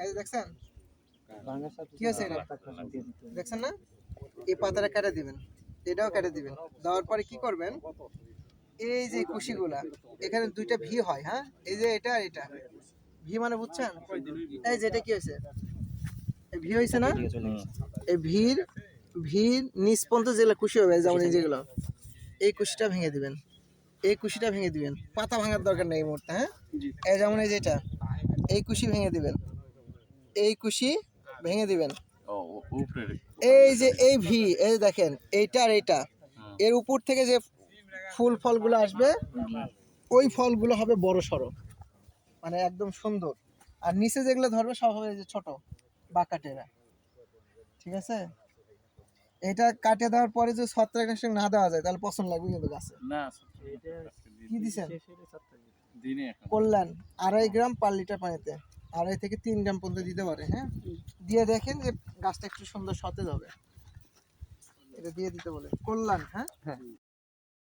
এই যে দেখছেন কি হয়েছে এটা দেখছেন না? এই পাতাটা কেটে দিবেন, এটাও কেটে দিবেন। দেওয়ার পরে কি করবেন, এই যে কুশিগুলা এখানে দুইটা ভি হয়, হ্যাঁ এই যে এটা আর এটা ভি মানে বুঝছেন? এই যে এটা কি হয়েছে, এই ভি হয়েছে না? এই ভির নিচ পর্যন্ত যেগুলো কুশি হবে, যেমন এই যেগুলো, এই কুশিটা ভেঙে দিবেন, এই কুশিটা ভেঙে দিবেন। পাতা ভাঙার দরকার নেই এই মুহূর্তে, হ্যাঁ এই যেমন এই যেটা, এই কুশি ভেঙে দিবেন, এই কুশি ভেঙে দিবেন। এই যে এই ভি, এই দেখেন এইটা আর এইটা, এর উপর থেকে যে ফুল ফলগুলো আসবে ওই ফলগুলো হবে বড় সড়ো, মানে একদম সুন্দর। আর নিচে যেগুলো ধরবে সব হবে যে ছোট বাঁকাটেরা, ঠিক আছে? এটা কাটে দেওয়ার পরে যদি ছত্রাকনাশক না দেওয়া যায় তাহলে পছন্দ লাগবে কিন্তু গাছে। কি দিছেন? করলেন 2.5 গ্রাম পার লিটার পানিতে, 2.5 থেকে 3 গ্রাম পর্যন্ত দিতে পারে, হ্যাঁ দিয়ে দেখেন যে গাছটা একটু সুন্দর সতেজ হবে, এটা দিয়ে দিতে বলে করলেন, হ্যাঁ।